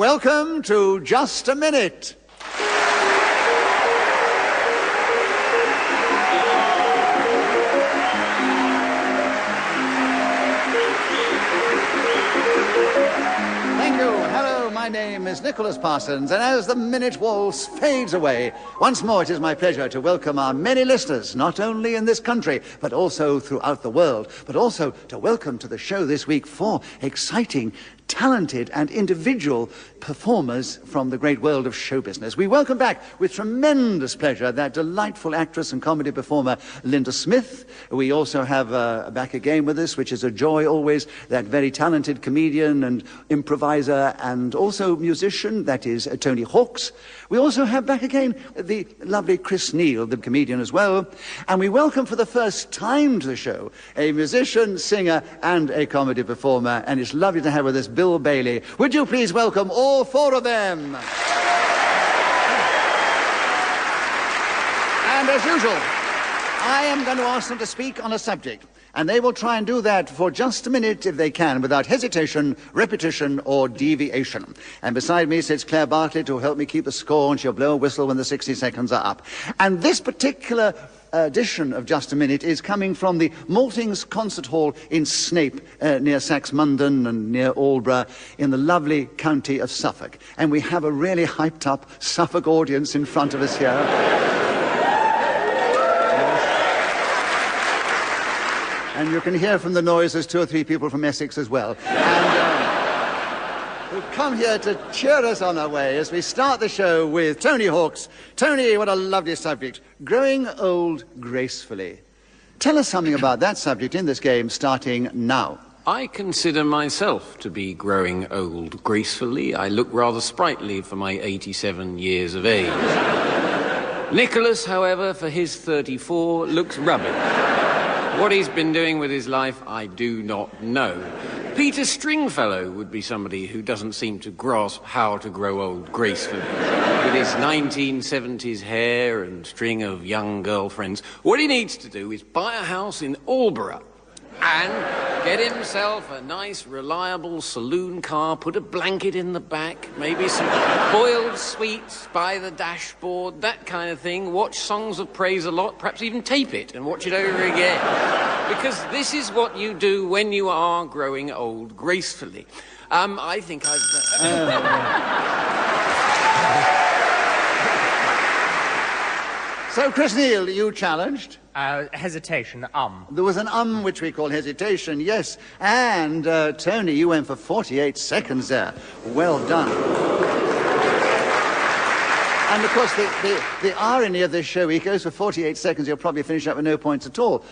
welcome to Just a Minute. My name is Nicholas Parsons, and as the minute waltz fades away, once more it is my pleasure to welcome our many listeners, not only in this country, but also throughout the world, but also to welcome to the show this week 4 exciting, talented and individual performers from the great world of show business. We welcome back with tremendous pleasure that delightful actress and comedy performer Linda Smith. We also have back again with us, which is a joy always, that very talented comedian and improviser and also musician, that is Tony Hawks. We also have back again the lovely Chris Neill, the comedian as well. And we welcome for the first time to the show a musician, singer and a comedy performer. And it's lovely to have with us Bill Bailey. Would you please welcome all 4 of them? And as usual, I am going to ask them to speak on a subject, and they will try and do that for just a minute if they can, without hesitation, repetition or deviation. And beside me sits Claire Bartlett, who will help me keep the score, and she'll blow a whistle when the 60 seconds are up. And this particular edition of Just a Minute is coming from the Maltings Concert Hall in Snape, near Saxmundham and near Aldborough, in the lovely county of Suffolk. And we have a really hyped-up Suffolk audience in front of us here. And you can hear from the noise there's 2 or 3 people from Essex as well. And who've come here to cheer us on our way as we start the show with Tony Hawks. Tony, what a lovely subject. Growing old gracefully. Tell us something about that subject in this game, starting now. I consider myself to be growing old gracefully. I look rather sprightly for my 87 years of age. Nicholas, however, for his 34, looks rubbing. What he's been doing with his life, I do not know. Peter Stringfellow would be somebody who doesn't seem to grasp how to grow old gracefully. With his 1970s hair and string of young girlfriends, what he needs to do is buy a house in Aldborough and get himself a nice, reliable saloon car, put a blanket in the back, maybe some boiled sweets by the dashboard, that kind of thing, watch songs of praise a lot, perhaps even tape it and watch it over again. Because this is what you do when you are growing old gracefully. I think I've... So, Chris Neill, you challenged? Hesitation, There was an which we call hesitation, yes. And, Tony, you went for 48 seconds there. Well done. And, of course, the irony of this show, he goes for 48 seconds, he'll probably finish up with no points at all.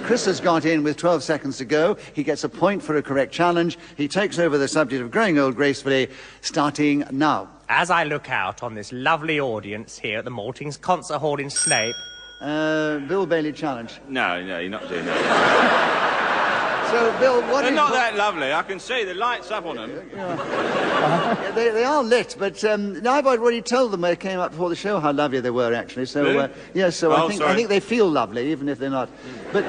Chris has got in with 12 seconds to go. He gets a point for a correct challenge. He takes over the subject of growing old gracefully, starting now. As I look out on this lovely audience here at the Maltings Concert Hall in Snape... Bill Bailey challenge. No, you're not doing that. So, Bill, what They're not that lovely. I can see the lights up on them. They are lit, but I've already told them when I came up before the show how lovely they were, actually. So, really? yes, so I think they feel lovely, even if they're not. But,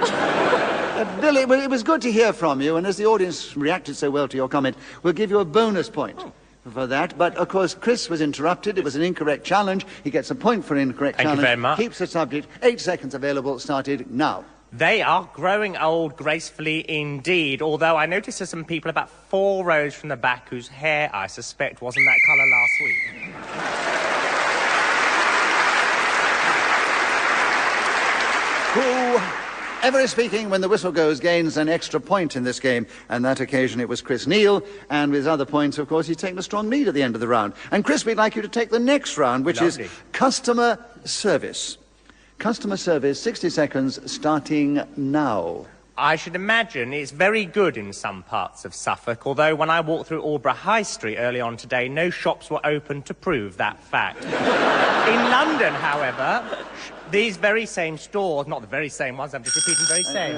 Bill, it was good to hear from you, and as the audience reacted so well to your comment, we'll give you a bonus point. For that, but of course Chris was interrupted. It was an incorrect challenge. He gets a point for an incorrect challenge. Thank you very much. Keeps the subject. 8 seconds available. Started now. They are growing old gracefully indeed, although I noticed there's some people about 4 rows from the back whose hair, I suspect, wasn't that colour last week. Whoever is speaking when the whistle goes gains an extra point in this game, and that occasion it was Chris Neill, and with other points, of course, he's taken a strong lead at the end of the round. And Chris, we'd like you to take the next round, which is customer service. Customer service, 60 seconds, starting now. I should imagine it's very good in some parts of Suffolk, although when I walked through Aldborough High Street early on today, no shops were open to prove that fact. In London, however, these very same stores, not the very same ones, I'm just repeating the very same.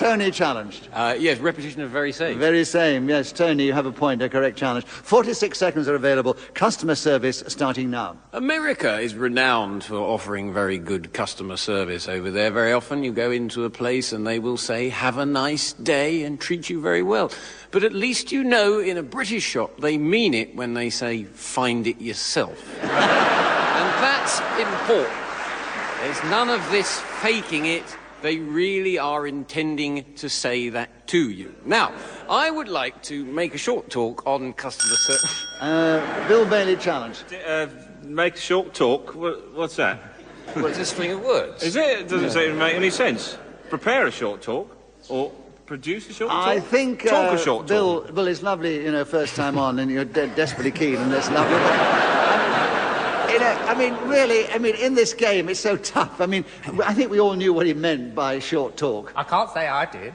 Tony challenged. Yes, repetition of very same. Very same, yes. Tony, you have a point, a correct challenge. 46 seconds are available. Customer service starting now. America is renowned for offering very good customer service over there. Very often you go into a place and they will say, have a nice day, and treat you very well. But at least you know in a British shop they mean it when they say, find it yourself. And that's important. There's none of this faking it. They really are intending to say that to you. Now, I would like to make a short talk on customer service. Bill Bailey challenged. Make a short talk? What's that? Well, it's a string of words. Is it? It doesn't seem to make any sense. Prepare a short talk, or produce a short talk? I think... talk a short talk. Bill, it's lovely, you know, first time on, and you're desperately keen, and it's lovely. I mean, really, in this game, it's so tough. I mean, I think we all knew what he meant by short talk. I can't say I did.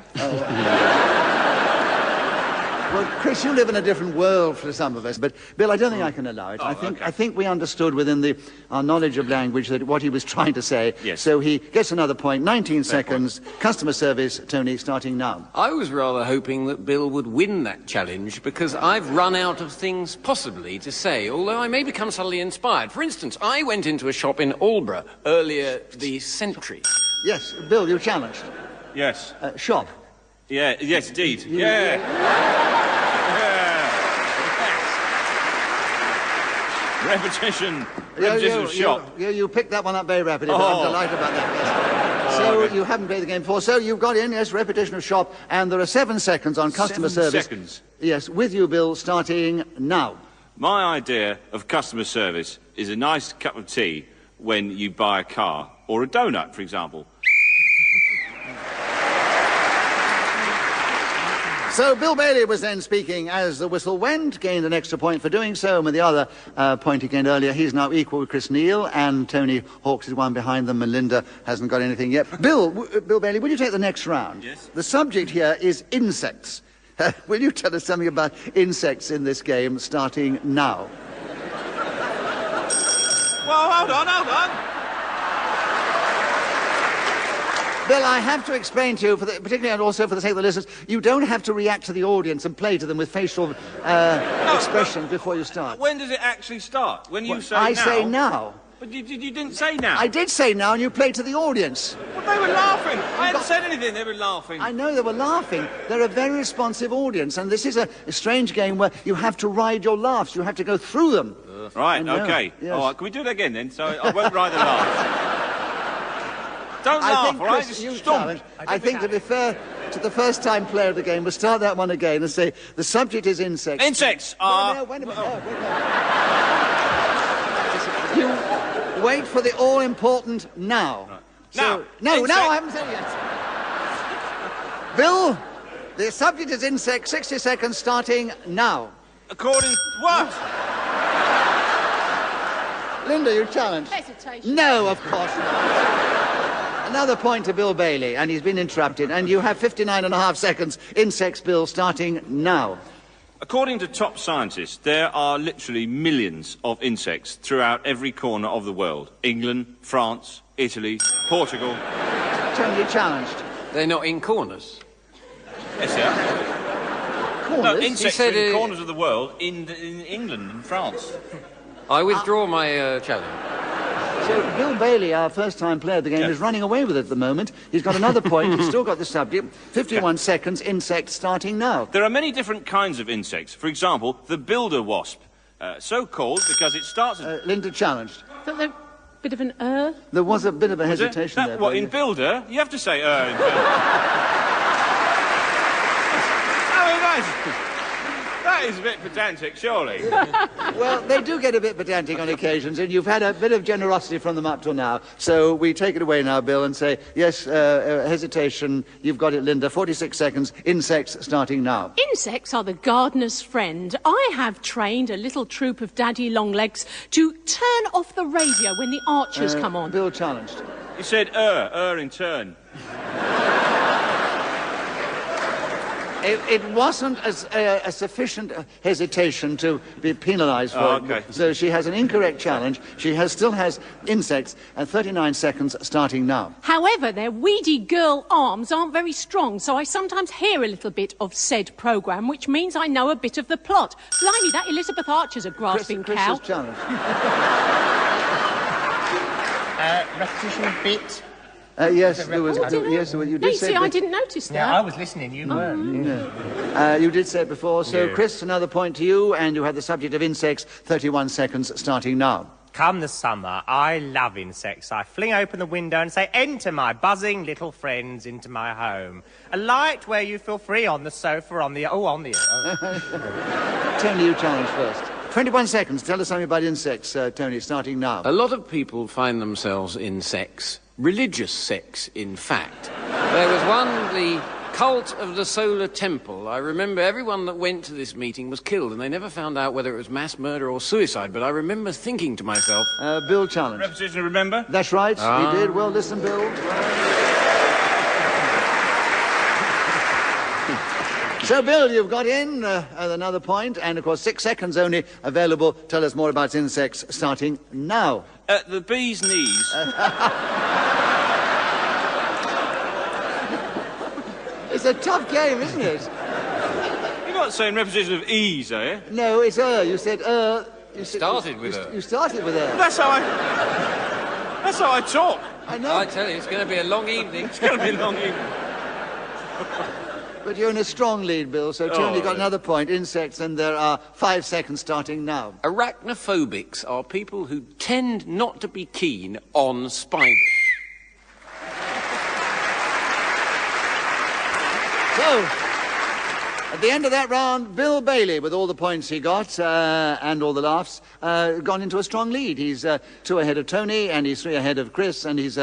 Well, Chris, you live in a different world for some of us, but Bill, I don't think I can allow it. I think we understood within our knowledge of language that what he was trying to say. Yes. So he gets another point. 19 seconds. Customer service, Tony, starting now. I was rather hoping that Bill would win that challenge because I've run out of things possibly to say, although I may become suddenly inspired. For instance, I went into a shop in Aldborough earlier this century. Yes, Bill, you challenged. Yes. Shop. Yeah, yes, indeed. Yeah. Repetition of shop. You picked that one up very rapidly, but I'm delighted about that. Yes. So you haven't played the game before, so you've got in, yes, repetition of shop, and there are 7 seconds on customer service. 7 seconds? Yes, with you, Bill, starting now. My idea of customer service is a nice cup of tea when you buy a car, or a donut, for example. So Bill Bailey was then speaking as the whistle went, gained an extra point for doing so, and with the other point he gained earlier, he's now equal with Chris Neill, and Tony Hawks is one behind them, Melinda hasn't got anything yet. Bill Bailey, will you take the next round? Yes. The subject here is insects. Will you tell us something about insects in this game, starting now? Well, hold on. Bill, I have to explain to you, particularly and also for the sake of the listeners, you don't have to react to the audience and play to them with facial expressions before you start. When does it actually start? When you say now? I say now. But you didn't say now. I did say now, and you played to the audience. Well, they were laughing. I hadn't said anything. They were laughing. I know they were laughing. They're a very responsive audience, and this is a strange game where you have to ride your laughs. You have to go through them. Right, okay. Yes. All right, can we do it again then? So I won't ride the laughs. Don't laugh, all right? Chris, you Just stomp. challenge. I think, to be fair to the first-time player of the game, we'll start that one again and say the subject is insects. Insects are... No, wait a minute. You wait for the all-important now. Right. So, Now. I haven't said it yet. Bill, the subject is insects. 60 seconds starting now. According... What? Linda, you challenge. Hesitation. No, of course not. Another point to Bill Bailey, and he's been interrupted, and you have 59.5 seconds. Insects, Bill, starting now. According to top scientists, there are literally millions of insects throughout every corner of the world. England, France, Italy, Portugal. Tony, you challenged. They're not in corners. Yes, they are. Corners? No, insects said, are in corners of the world in England and France. I withdraw my challenge. So Bill Bailey, our first-time player of the game, is running away with it at the moment. He's got another point. He's still got the subject. 51 seconds. Insects starting now. There are many different kinds of insects. For example, the builder wasp. So called because it starts... Linda challenged. Thought they're a bit of an There was a bit of a hesitation there. What, in builder? You have to say in builder. That is a bit pedantic, surely. Well, they do get a bit pedantic on occasions, and you've had a bit of generosity from them up till now. So we take it away now, Bill, and say, yes, hesitation, you've got it, Linda. 46 seconds, insects starting now. Insects are the gardener's friend. I have trained a little troop of daddy longlegs to turn off the radio when the archers come on. Bill challenged. You said in turn. It wasn't a sufficient hesitation to be penalised for okay. it. So she has an incorrect challenge. She still has insects at 39 seconds starting now. However, their weedy girl arms aren't very strong, so I sometimes hear a little bit of said programme, which means I know a bit of the plot. Blimey, that Elizabeth Archer's a grasping cow. Chris's challenge. Repetition of bit. Yes, there was. Yes, well, you did say. I didn't notice that. Yeah, I was listening. You weren't. You did say it before. So, Yeah. Chris, another point to you, and you have the subject of insects. 31 seconds starting now. Come the summer, I love insects. I fling open the window and say, enter my buzzing little friends into my home. A light where you feel free on the sofa, on the... Tony, you challenge first. 21 seconds. Tell us something about insects, Tony, starting now. A lot of people find themselves in sex. Religious sex, in fact. There was one, the cult of the solar temple. I remember everyone that went to this meeting was killed, and they never found out whether it was mass murder or suicide, but I remember thinking to myself... Bill challenge. Repetition, remember? That's right, he did. Well, listen, Bill. So, Bill, you've got in another point, and, of course, 6 seconds only available. Tell us more about insects starting now. At the bee's knees. It's a tough game, isn't it? You're not saying repetition of ease, are you? No, it's You said You started with You started with That's how I talk. I know. I tell you, it's going to be a long evening. It's going to be a long evening. But you're in a strong lead, Bill, so Tony got yeah. another point. Insects, and there are 5 seconds starting now. Arachnophobics are people who tend not to be keen on spiders. So, at the end of that round, Bill Bailey, with all the points he got and all the laughs, gone into a strong lead. He's 2 ahead of Tony, and he's 3 ahead of Chris, and he's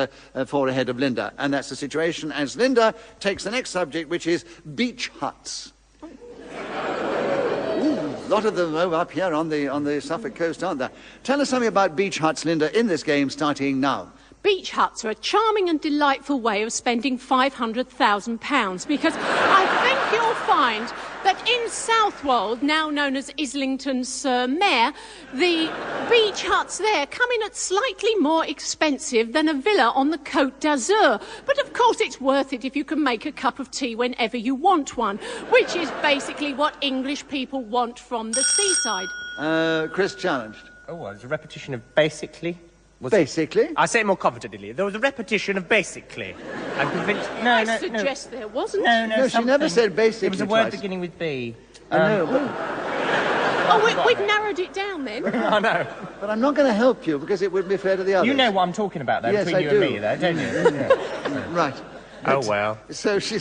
4 ahead of Linda. And that's the situation as Linda takes the next subject, which is beach huts. A lot of them up here on the Suffolk coast, aren't there? Tell us something about beach huts, Linda, in this game, starting now. Beach huts are a charming and delightful way of spending £500,000 because I think you'll find that in Southwold, now known as Islington-sur-Mer, the beach huts there come in at slightly more expensive than a villa on the Côte d'Azur. But of course it's worth it if you can make a cup of tea whenever you want one, which is basically what English people want from the seaside. Chris challenged. Oh, well, it's a repetition of basically. Basically? I say it more confidently. There was a repetition of basically. I'm convinced. I suggest there wasn't. No, she never said basically. It was a word twice. beginning with B. I know, but... We've narrowed it down then. I know. But I'm not going to help you because it wouldn't be fair to the others. You know what I'm talking about, though, Yes, between I you do. and me, though, don't you? Right. Oh, well. So she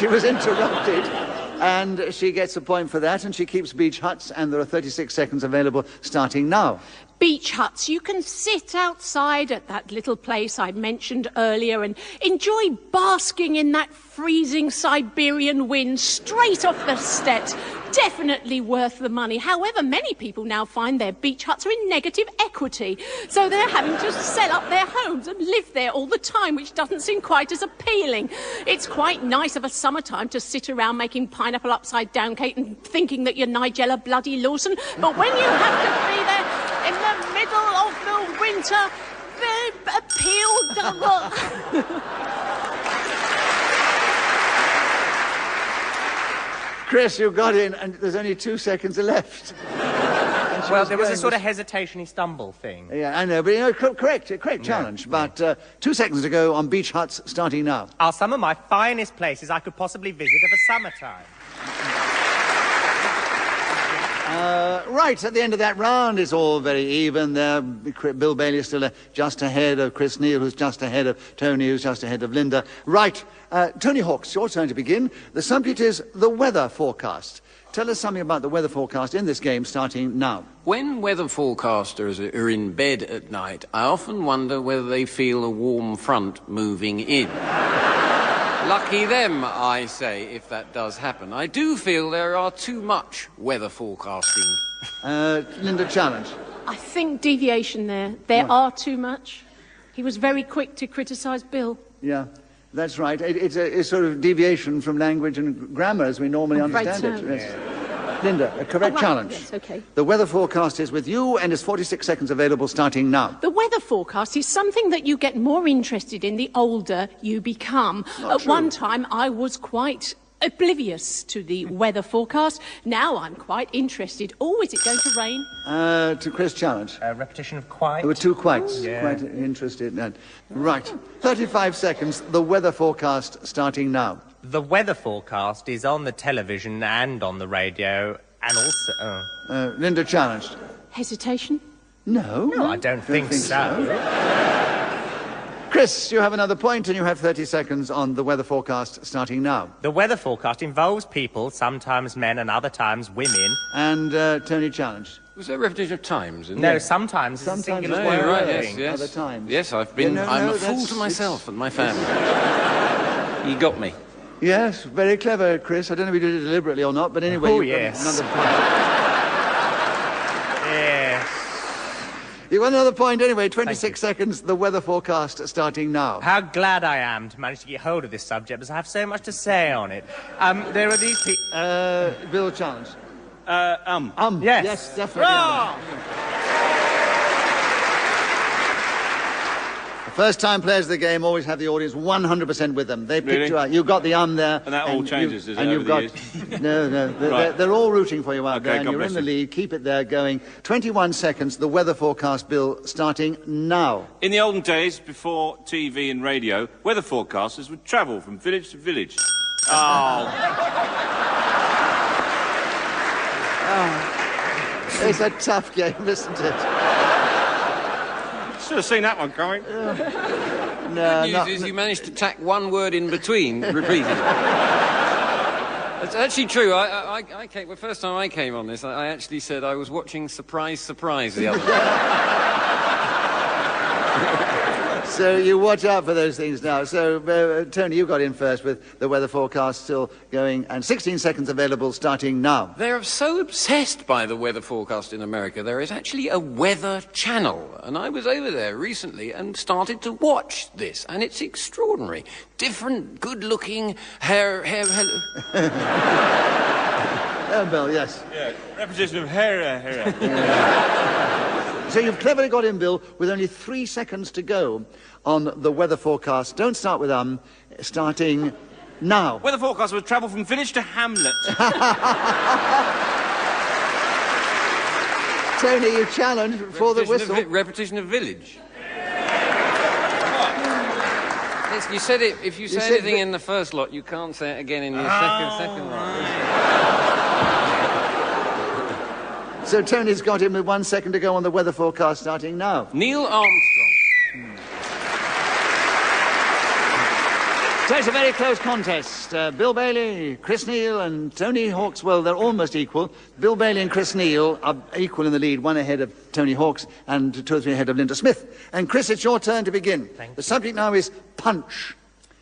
was interrupted, and she gets a point for that, and she keeps beach huts, and there are 36 seconds available starting now. Beach huts. You can sit outside at that little place I mentioned earlier and enjoy basking in that freezing Siberian wind straight off the steps. Definitely worth the money. However, many people now find their beach huts are in negative equity, so they're having to sell up their homes and live there all the time, which doesn't seem quite as appealing. It's quite nice of a summertime to sit around making pineapple upside down cake and thinking that you're Nigella Bloody Lawson, but when you have to be there in the middle of the winter, the appeal double. Chris, you got in, and there's only 2 seconds left. Well, there was a sort of hesitationy stumble thing. Yeah, I know, but you know, correct challenge. But 2 seconds to go on beach huts starting now. Are some of my finest places I could possibly visit of a summertime. Right, at the end of that round, it's all very even there. Bill Bailey is still just ahead of Chris Neill, who's just ahead of Tony, who's just ahead of Linda. Right, Tony Hawks, your turn to begin. The subject is the weather forecast. Tell us something about the weather forecast in this game, starting now. When weather forecasters are in bed at night, I often wonder whether they feel a warm front moving in. Lucky them, I say, if that does happen. I do feel there are too much weather forecasting. Linda, challenge. I think deviation there. There are too much. He was very quick to criticise Bill. Yeah. That's right. It's a sort of deviation from language and grammar as we normally understand it. Right, Yes. Linda, a correct challenge. Yes, okay. The weather forecast is with you and is 46 seconds available starting now. The weather forecast is something that you get more interested in the older you become. Not At true. one time, I was quite oblivious to the weather forecast. Now I'm quite interested. Oh, is it going to rain? To Chris challenge. A repetition of quite. There were two quites. Yeah. Quite interested. Right. 35 seconds. The weather forecast starting now. The weather forecast is on the television and on the radio, and also... Linda challenged. Hesitation? No. No, I don't think so. Chris, you have another point and you have 30 seconds on the weather forecast starting now. The weather forecast involves people, sometimes men and other times women. And Tony challenged. Was there a repetition of times? Isn't No, there? sometimes it's a Sometimes singular it's one word. word. Right, yes. Other times. Yes, I've been... Yeah, no, I'm no, a fool that's- to myself and my family. You got me. Yes, very clever, Chris. I don't know if you did it deliberately or not, but anyway, Oh, you've got yes. another point. Yes. You got another point anyway. 26 seconds. The weather forecast starting now. How glad I am to manage to get hold of this subject, because I have so much to say on it. There are these people... Bill challenge. Yes. Yes, definitely. First-time players of the game always have the audience 100% with them. They picked Really? you out. You got the there. And that all changes, does it, and you've over got the no. Right. They're all rooting for you out Okay, there, and God you're in bless the you. lead. Keep it there going. 21 seconds. The weather forecast, Bill, starting now. In the olden days, before TV and radio, weather forecasters would travel from village to village. Oh, It's a tough game, isn't it? should have seen that one coming. No, News is you managed to tack one word in between, repeated. It's actually true. I came, the first time I came on this, I actually said I was watching Surprise, Surprise the other day. So you watch out for those things now. So, Tony, you got in first with the weather forecast still going, and 16 seconds available starting now. They're so obsessed by the weather forecast in America, there is actually a weather channel. And I was over there recently and started to watch this, and it's extraordinary. Different, good-looking hair... Oh, Bill, yes. Yeah, repetition of hair. So you've cleverly got in, Bill, with only 3 seconds to go on the weather forecast. Don't start with starting now. Weather forecast would travel from village to hamlet. Tony, you challenge for the whistle. Repetition of village. Yes, you said it. If you say said anything vi- in the first lot, you can't say it again in your second lot. So Tony's got him with 1 second to go on the weather forecast starting now. Neil Armstrong. So it's a very close contest. Bill Bailey, Chris Neill and Tony Hawks, well, they're almost equal. Bill Bailey and Chris Neill are equal in the lead, one ahead of Tony Hawks and 2 or 3 ahead of Linda Smith. And Chris, it's your turn to begin. The subject now is Punch.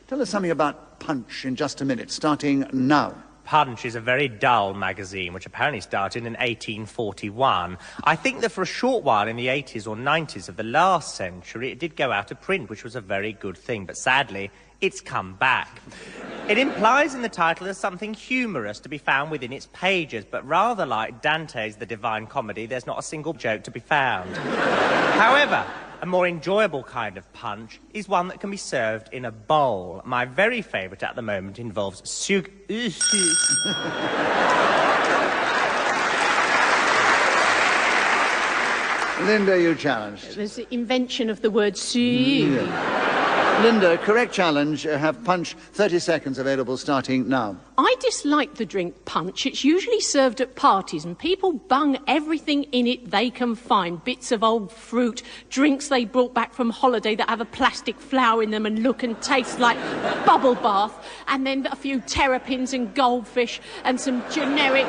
Tell us something about Punch in just a minute, starting now. Punch is a very dull magazine, which apparently started in 1841. I think that for a short while in the 80s or 90s of the last century, it did go out of print, which was a very good thing. But sadly, it's come back. It implies in the title there's something humorous to be found within its pages, but rather like Dante's The Divine Comedy, there's not a single joke to be found. However, a more enjoyable kind of punch is one that can be served in a bowl. My very favourite at the moment involves Linda, you challenged. There's the invention of the word soup. Linda, correct challenge. Have Punch 30 seconds available starting now. I dislike the drink punch. It's usually served at parties and people bung everything in it they can find. Bits of old fruit, drinks they brought back from holiday that have a plastic flower in them and look and taste like bubble bath. And then a few terrapins and goldfish and some generic...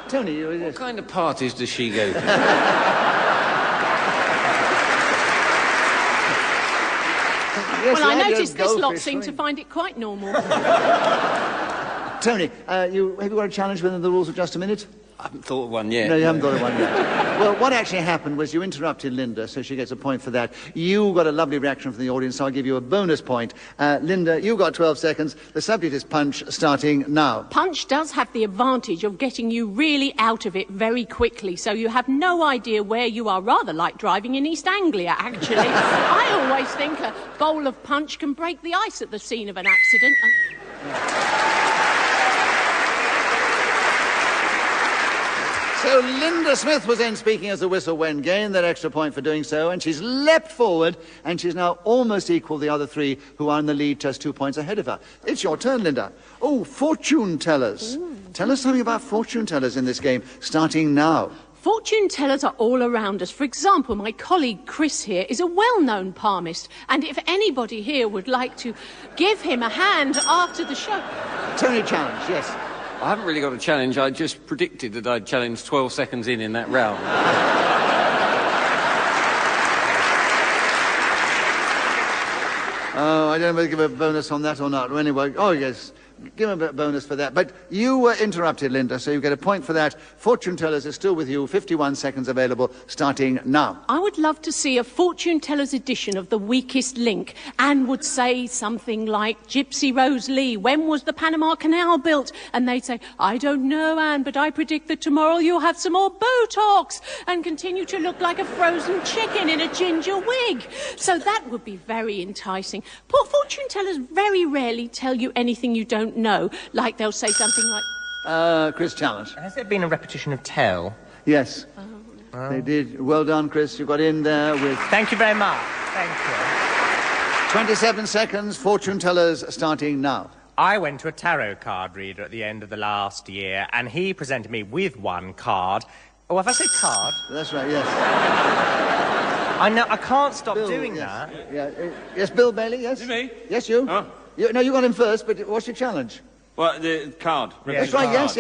Tony, you... What kind of parties does she go to? Yes, Well, I the idea of noticed this lot goldfish, seemed to right. find it quite normal. Tony, have you got a challenge within the rules of just a minute? I haven't thought of one yet. No, you haven't thought of one yet. Well, what actually happened was you interrupted Linda, so she gets a point for that. You got a lovely reaction from the audience, so I'll give you a bonus point. Linda, you got 12 seconds. The subject is Punch, starting now. Punch does have the advantage of getting you really out of it very quickly, so you have no idea where you are, rather like driving in East Anglia, actually. I always think a bowl of punch can break the ice at the scene of an accident. So Linda Smith was then speaking as the whistle when gained that extra point for doing so, and she's leapt forward, and she's now almost equal the other three who are in the lead just 2 points ahead of her. It's your turn, Linda. Oh, fortune tellers. Tell us something about fortune tellers in this game, starting now. Fortune tellers are all around us. For example, my colleague Chris here is a well-known palmist, and if anybody here would like to give him a hand after the show... Tony challenge, yes. I haven't really got a challenge. I just predicted that I'd challenge 12 seconds in that round. Oh, I don't know whether to give a bonus on that or not. Anyway, oh, yes. Give him a bonus for that. But you were interrupted, Linda, so you get a point for that. Fortune tellers are still with you. 51 seconds available, starting now. I would love to see a fortune teller's edition of The Weakest Link. Anne would say something like, Gypsy Rose Lee, when was the Panama Canal built? And they'd say, I don't know, Anne, but I predict that tomorrow you'll have some more Botox and continue to look like a frozen chicken in a ginger wig. So that would be very enticing. Fortune tellers very rarely tell you anything you don't know, like they'll say something like... Chris challenge. Has there been a repetition of Tell? Yes. They did. Well done, Chris. You got in there with... Thank you very much. Thank you. 27 seconds, fortune tellers starting now. I went to a tarot card reader at the end of the last year, and he presented me with one card. Oh, have I said card? That's right, yes. I know, I can't stop Bill, doing yes. that. Yeah, yes, Bill Bailey, yes? Me? Yes, you. Oh. No, you got him first, but what's your challenge? Well, the card. That's right, yes.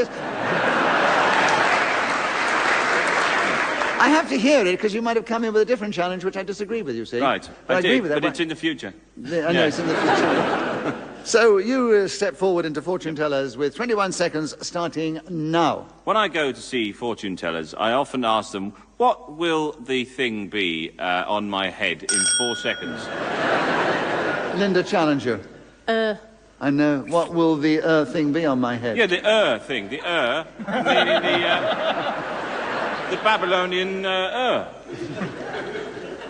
I have to hear it, because you might have come in with a different challenge, which I disagree with, you see. Right. But I agree with that. But it's in the future. I know, it's in the future. So you step forward into fortune tellers with 21 seconds starting now. When I go to see fortune tellers, I often ask them, what will the thing be on my head in 4 seconds? Linda, challenge you. I know. What will the thing be on my head? Yeah, the thing. The meaning the Babylonian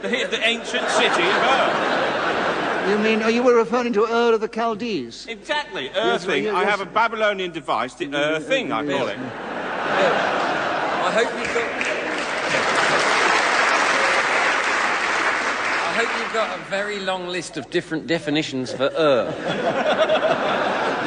the ancient city of You mean, you were referring to of the Chaldees? Exactly, Yes, thing. yes, I yes. have a Babylonian device, the thing, I call it. I hope you've got a very long list of different definitions for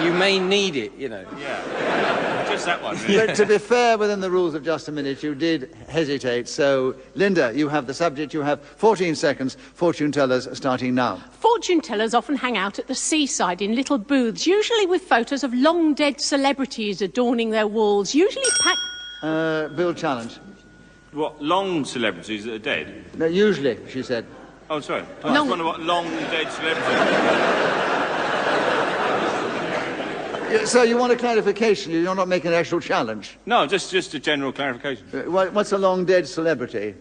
You may need it, you know. Yeah. Just that one, really. But to be fair, within the rules of just a minute, you did hesitate. So, Linda, you have the subject. You have 14 seconds. Fortune tellers starting now. Fortune tellers often hang out at the seaside in little booths, usually with photos of long-dead celebrities adorning their walls, usually packed... Bill challenge. What, long celebrities that are dead? No, usually, she said. Oh, sorry. I just wonder what long dead celebrities... So you want a clarification? You're not making an actual challenge? No, just a general clarification. What's a long-dead celebrity?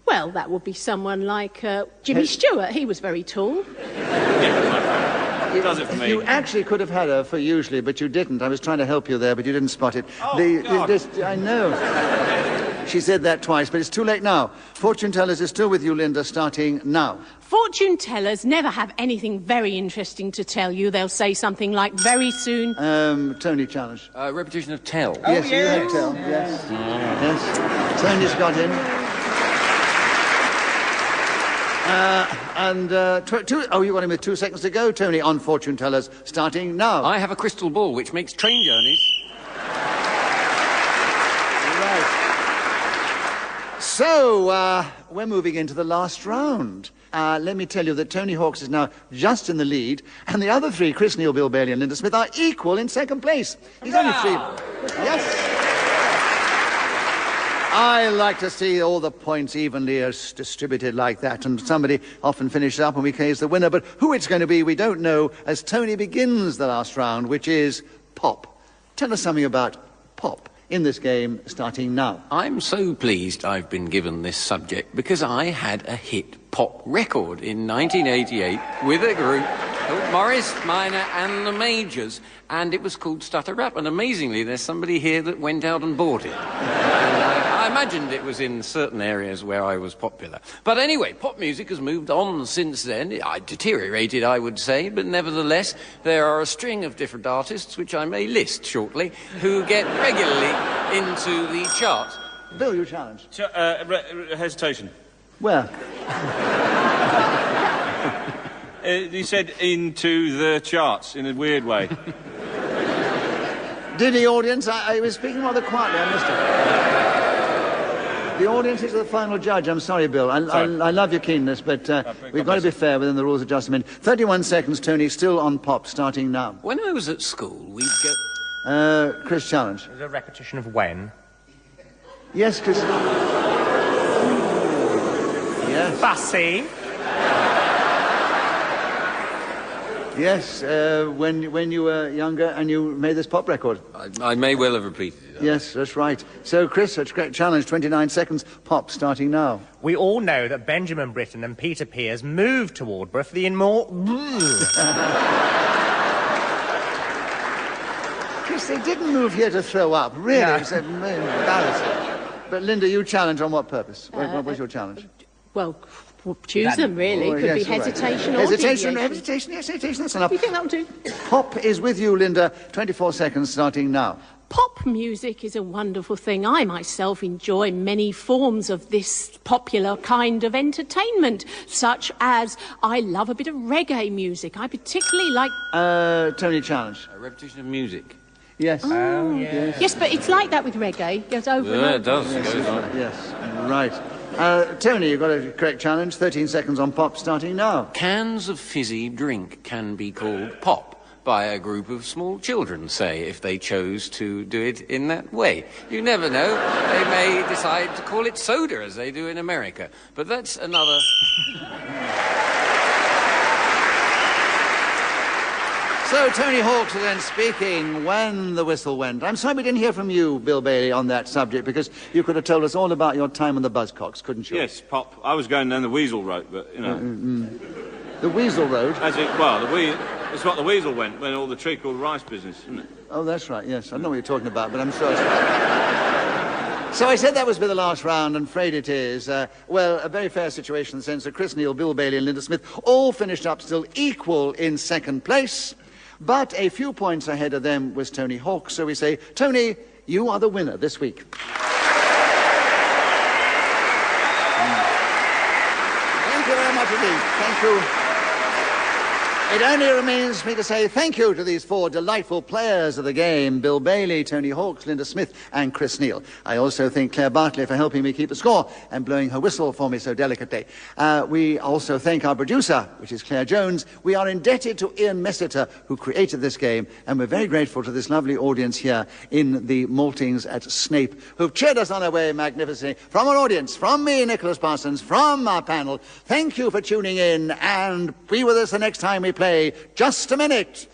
Well, that would be someone like Jimmy Stewart. He was very tall. It does it for me. You actually could have had her for usually, but you didn't. I was trying to help you there, but you didn't spot it. Oh, God. I know. She said that twice, but it's too late now. Fortune tellers is still with you, Linda, starting now. Fortune tellers never have anything very interesting to tell you. They'll say something like, very soon... Tony challenge. Repetition of Tell. Yes, you have tell. Yes. Yes. Tony's got in. You got him with 2 seconds to go, Tony, on fortune tellers, starting now. I have a crystal ball which makes train journeys. Right. So, we're moving into the last round. Let me tell you that Tony Hawks is now just in the lead, and the other three, Chris, Neill, Bill Bailey and Linda Smith, are equal in second place. He's only 3. Yes. I like to see all the points evenly distributed like that, and somebody often finishes up and we case the winner, but who it's going to be we don't know as Tony begins the last round, which is pop. Tell us something about pop in this game starting now. I'm so pleased I've been given this subject because I had a hit pop record in 1988 with a group called Morris Minor and the Majors, and it was called Stutter Rap, and amazingly there's somebody here that went out and bought it. I imagined it was in certain areas where I was popular. But anyway, pop music has moved on since then. I deteriorated, I would say, but nevertheless, there are a string of different artists, which I may list shortly, who get regularly into the charts. Bill, you challenge. Hesitation. Where? He said into the charts in a weird way. Did the audience? I was speaking rather quietly, I missed it. The audience is the final judge. I'm sorry, Bill. I love your keenness, but we've got to be fair within the rules adjustment. 31 seconds, Tony, still on pop, starting now. When I was at school, we'd go... Chris, challenge. There's a repetition of when. Yes, Chris. Yes. Fussy. Yes, when you were younger and you made this pop record. I may well have repeated it. Yes, that's right. So, Chris, that's a great challenge. 29 seconds, pop, starting now. We all know that Benjamin Britten and Peter Pears moved to Aldborough for the Chris, they didn't move here to throw up. Really, No. it's embarrassing. But, Linda, you challenge on what purpose? What was your challenge? Well, choose them, really. Could be yes, all right. hesitation or Hesitation, deviation. hesitation, yes, hesitation, that's enough. You think that'll do? Pop is with you, Linda. 24 seconds, starting now. Pop music is a wonderful thing. I myself enjoy many forms of this popular kind of entertainment, such as I love a bit of reggae music. I particularly like... Tony, challenge. A repetition of music. Yes. Oh, yeah. Yes, but it's like that with reggae. It goes over and Yeah, over. it does. It goes on. Yes, right. Tony, you've got a correct challenge. 13 seconds on pop, starting now. Cans of fizzy drink can be called pop by a group of small children, say, if they chose to do it in that way. You never know. They may decide to call it soda, as they do in America. But that's another... So, Tony Hawks then speaking when the whistle went. I'm sorry we didn't hear from you, Bill Bailey, on that subject, because you could have told us all about your time on the Buzzcocks, couldn't you? Yes, pop. I was going down the Weasel Road, but, you know... The Weasel Road? It's what the Weasel went when all the treacle rice business, isn't it? Oh, that's right, yes. I know what you're talking about, but I'm sure it's right. So I said that was be the last round, and afraid it is. Well, a very fair situation in the sense that Chris Neill, Bill Bailey and Linda Smith all finished up still equal in second place. But a few points ahead of them was Tony Hawk, so we say, Tony, you are the winner this week. Thank you very much indeed. Thank you. It only remains for me to say thank you to these four delightful players of the game, Bill Bailey, Tony Hawks, Linda Smith and Chris Neill. I also thank Claire Bartley for helping me keep the score and blowing her whistle for me so delicately. We also thank our producer, which is Claire Jones. We are indebted to Ian Messiter, who created this game, and we're very grateful to this lovely audience here in the Maltings at Snape, who've cheered us on our way magnificently. From our audience, from me, Nicholas Parsons, from our panel, thank you for tuning in, and be with us the next time we play Just a Minute.